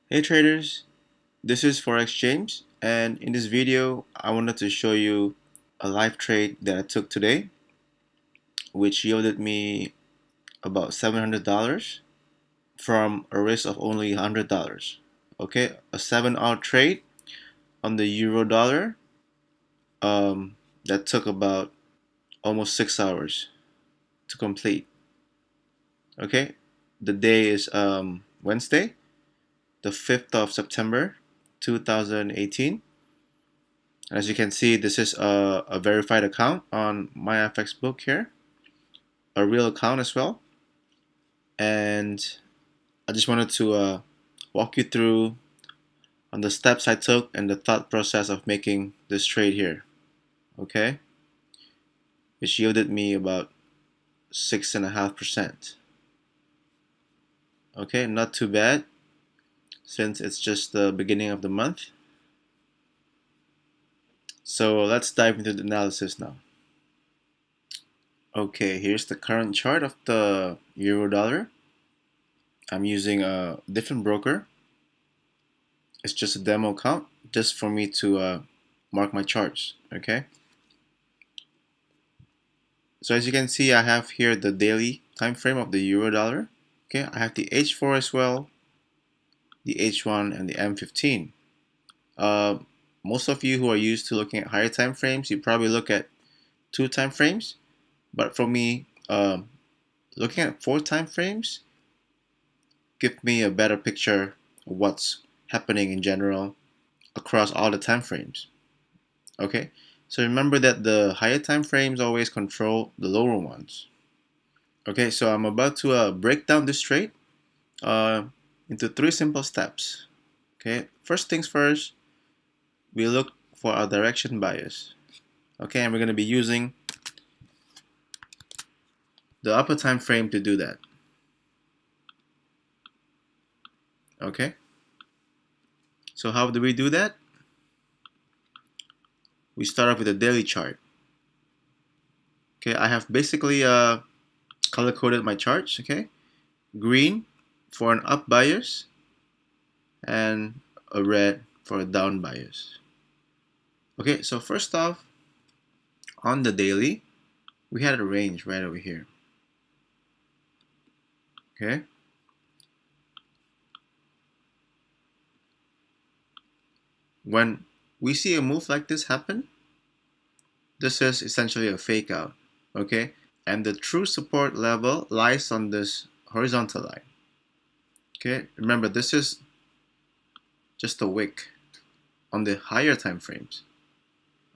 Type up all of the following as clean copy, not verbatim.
Hey traders, this is Forex James, and in this video I wanted to show you a live trade that I took today, which yielded me about $700 from a risk of only $100. Okay, a 7-hour trade on the euro dollar that took about almost 6 hours to complete. Okay, the day is Wednesday, the 5th of September 2018. As you can see, this is a verified account on myfxbook here, a real account as well. And I just wanted to walk you through on the steps I took and the thought process of making this trade here. Okay, which yielded me about 6.5%. Okay, not too bad since it's just the beginning of the month. So let's dive into the analysis now. Okay, here's the current chart of the euro dollar. I'm using a different broker. It's just a demo account just for me to mark my charts. Okay, so as you can see, I have here the daily time frame of the euro dollar. Okay, I have the H4 as well, the H1 and the M15. uh, Most of you who are used to looking at higher time frames, you probably look at 2 time frames, but for me, looking at 4 time frames give me a better picture of what's happening in general across all the time frames. Okay, so remember that the higher time frames always control the lower ones. Okay, so I'm about to break down this trade into 3 simple steps. Okay, first things first, we look for our direction bias. Okay, and we're going to be using the upper time frame to do that. Okay, so how do we do that? We start off with a daily chart. Okay, I have basically color coded my charts. Okay, green for an up bias and a red for a down bias. Okay, so first off, on the daily, we had a range right over here. Okay, when we see a move like this happen, this is essentially a fake out. Okay, and the true support level lies on this horizontal line. Okay, remember this is just a wick on the higher time frames.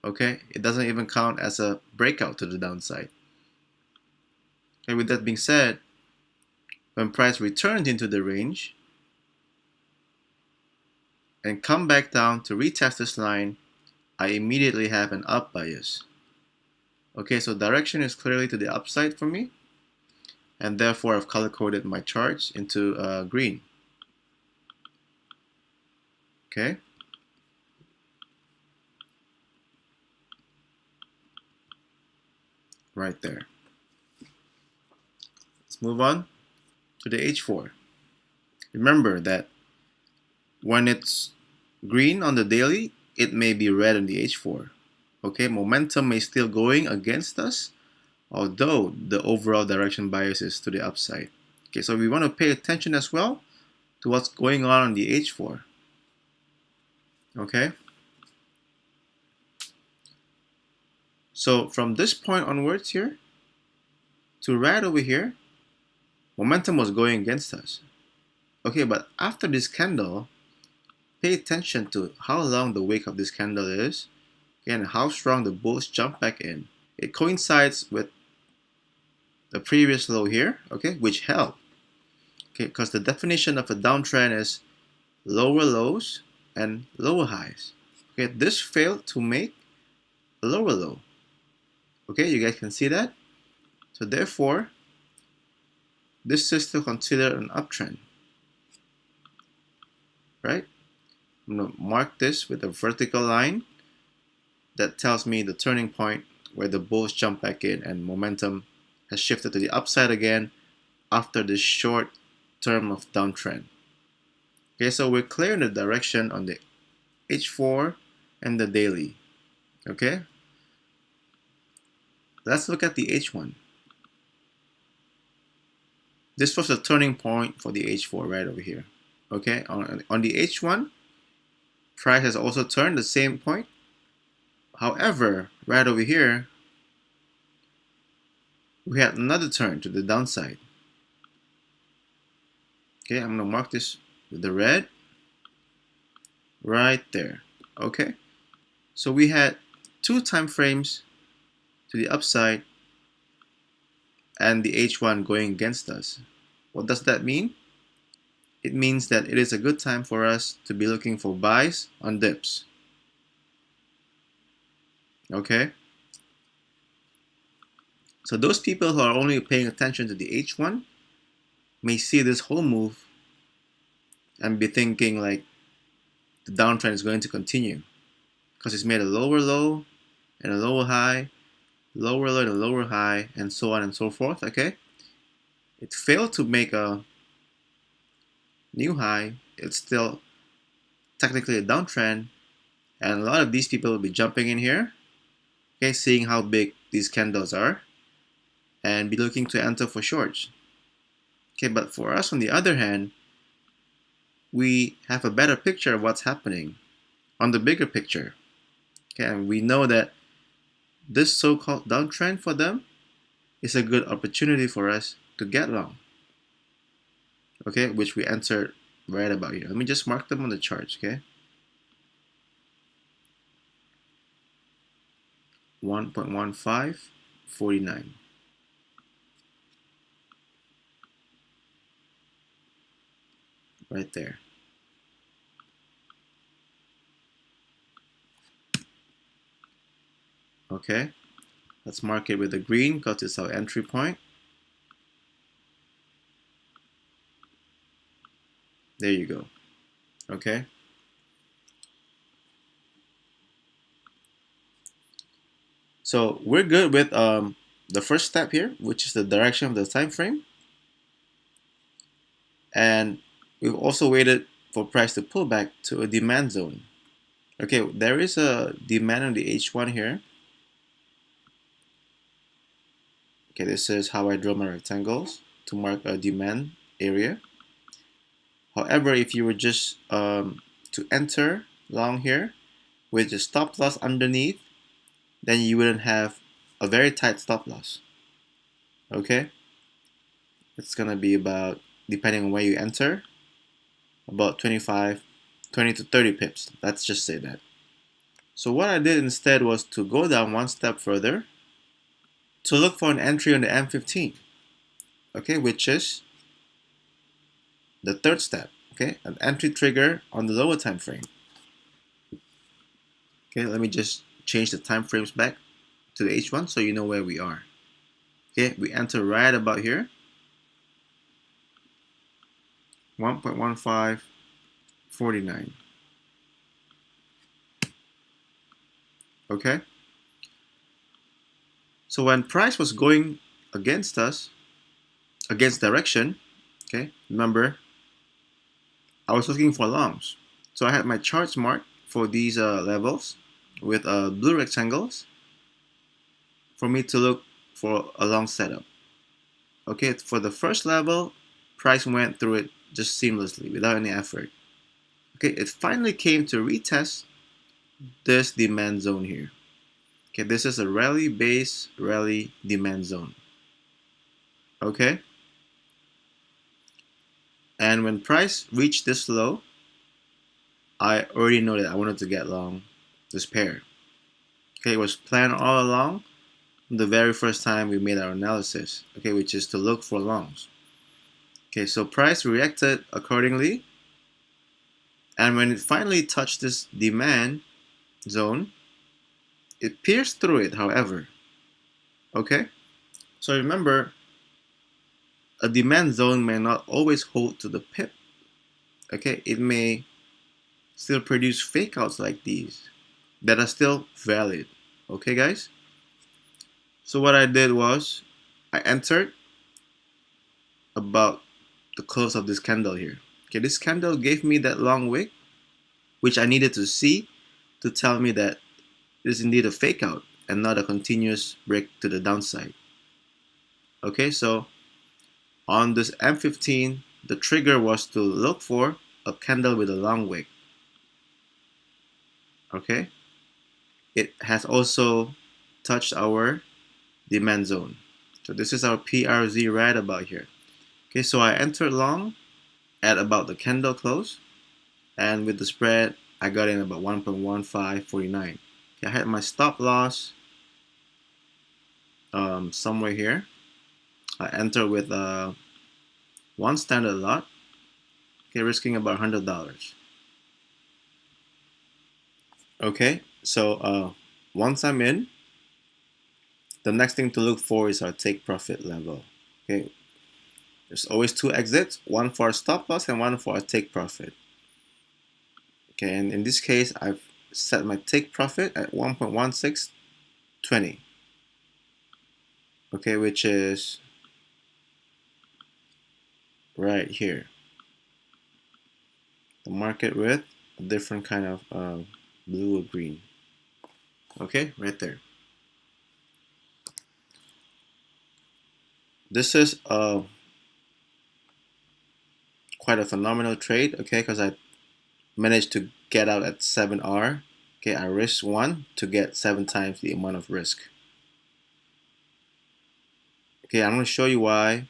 Okay, it doesn't even count as a breakout to the downside. Okay, with that being said, when price returns into the range and come back down to retest this line, I immediately have an up bias. Okay, so direction is clearly to the upside for me, and therefore I've color coded my charts into green. Okay, right there. Let's move on to the H4. Remember that when it's green on the daily, it may be red on the H4. Okay, momentum may still going against us, although the overall direction bias is to the upside. Okay, so we want to pay attention as well to what's going on the H4. Okay, so from this point onwards here to right over here, momentum was going against us. Okay, but after this candle, pay attention to how long the wick of this candle is and how strong the bulls jump back in. It coincides with the previous low here, okay, which held. Okay, because the definition of a downtrend is lower lows and lower highs. Okay, this failed to make a lower low. Okay, you guys can see that. So therefore, this is still considered an uptrend, right? I'm gonna mark this with a vertical line that tells me the turning point where the bulls jump back in and momentum has shifted to the upside again after this short term of downtrend. Okay, so we're clear in the direction on the H4 and the daily. Okay, let's look at the H1. This was the turning point for the H4 right over here. Okay, on the H1, price has also turned the same point. However, right over here, we had another turn to the downside. Okay, I'm gonna mark this with the red right there. Okay, so we had two time frames to the upside and the H1 going against us. What does that mean? It means that it is a good time for us to be looking for buys on dips. Okay, so those people who are only paying attention to the H1 may see this whole move and be thinking like the downtrend is going to continue because it's made a lower low and a lower high, lower low and a lower high, and so on and so forth. Okay, it failed to make a new high. It's still technically a downtrend, and a lot of these people will be jumping in here, okay, seeing how big these candles are and be looking to enter for shorts. Okay, but for us on the other hand, we have a better picture of what's happening on the bigger picture. Okay, and we know that this so-called downtrend for them is a good opportunity for us to get long. Okay, which we entered right about here. Let me just mark them on the charts, okay? 1.1549. Right there. Okay, let's mark it with the green because it's our entry point. There you go. Okay. So we're good with the first step here, which is the direction of the time frame. And we've also waited for price to pull back to a demand zone. Okay, there is a demand on the H1 here. Okay, this is how I draw my rectangles to mark a demand area. However, if you were just to enter long here with the stop loss underneath, then you wouldn't have a very tight stop loss. Okay, it's gonna be about, depending on where you enter, about 20 to 30 pips. Let's just say that. So what I did instead was to go down one step further to look for an entry on the M15. Okay, which is the third step. Okay, an entry trigger on the lower time frame. Okay, let me just change the time frames back to the H1 so you know where we are. Okay, we enter right about here. 1.1549. Okay, so when price was going against us, against direction, okay, remember I was looking for longs. So I had my charts marked for these levels with blue rectangles for me to look for a long setup. Okay, for the first level, price went through it just seamlessly without any effort. Okay, it finally came to retest this demand zone here. Okay, this is a rally base rally demand zone. Okay, and when price reached this low, I already know that I wanted to get long this pair. Okay, it was planned all along the very first time we made our analysis, okay, which is to look for longs. Okay, so price reacted accordingly, and when it finally touched this demand zone, it pierced through it, however. Okay, so remember, a demand zone may not always hold to the pip. Okay, it may still produce fakeouts like these that are still valid. Okay, guys? So what I did was I entered about the close of this candle here. Okay, this candle gave me that long wick, which I needed to see to tell me that it is indeed a fake out and not a continuous break to the downside. Okay, so on this M15, the trigger was to look for a candle with a long wick. Okay, it has also touched our demand zone. So this is our PRZ right about here. Okay, so I entered long at about the candle close, and with the spread, I got in about 1.1549. Okay, I had my stop loss somewhere here. I entered with one standard lot, okay, risking about $100. Okay, so once I'm in, the next thing to look for is our take profit level. Okay, there's always two exits, one for a stop loss and one for a take profit. Okay, and in this case, I've set my take profit at 1.1620. Okay, which is right here. The market with a different kind of blue or green. Okay, right there. This is quite a phenomenal trade, okay, because I managed to get out at 7R. Okay, I risked 1 to get 7 times the amount of risk. Okay, I'm going to show you why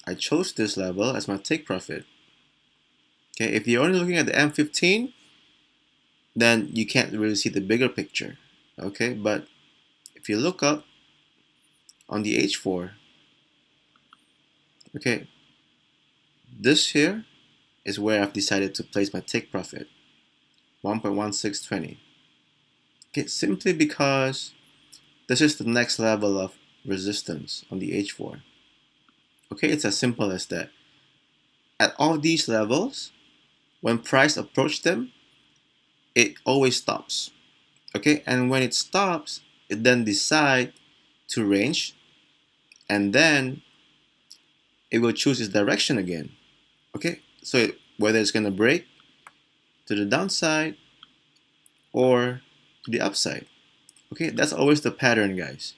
I chose this level as my take profit. Okay, if you're only looking at the M15, then you can't really see the bigger picture. Okay, but if you look up on the H4, okay, this here is where I've decided to place my take profit, 1.1620. Okay, simply because this is the next level of resistance on the H4. Okay, it's as simple as that. At all these levels, when price approach them, it always stops. Okay, and when it stops, it then decide to range, and then it will choose its direction again. Okay, so whether it's going to break to the downside or to the upside. Okay, that's always the pattern, guys.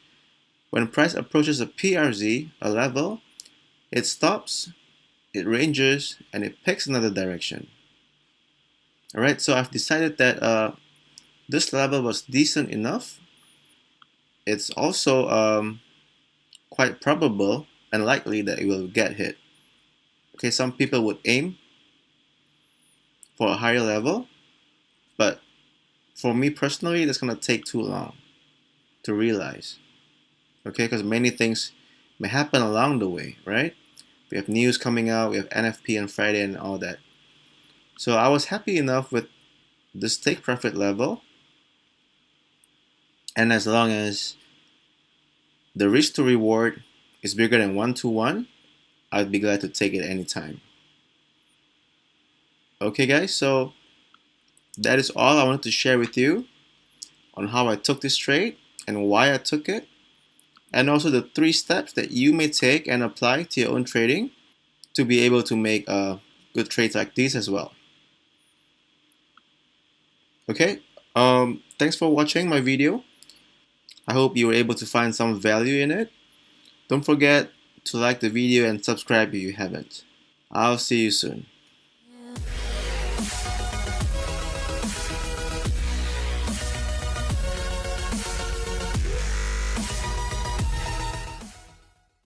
When price approaches a PRZ, a level, it stops, it ranges, and it picks another direction. Alright, so I've decided that this level was decent enough. It's also quite probable and likely that it will get hit. Okay, some people would aim for a higher level, but for me personally, that's going to take too long to realize. Okay, because many things may happen along the way, right? We have news coming out, we have NFP on Friday and all that. So I was happy enough with this take profit level, and as long as the risk to reward is bigger than 1 to 1, I'd be glad to take it anytime. Okay guys, so that is all I wanted to share with you on how I took this trade and why I took it, and also the 3 steps that you may take and apply to your own trading to be able to make good trades like these as well. Okay, thanks for watching my video. I hope you were able to find some value in it. Don't forget to like the video and subscribe if you haven't. I'll see you soon.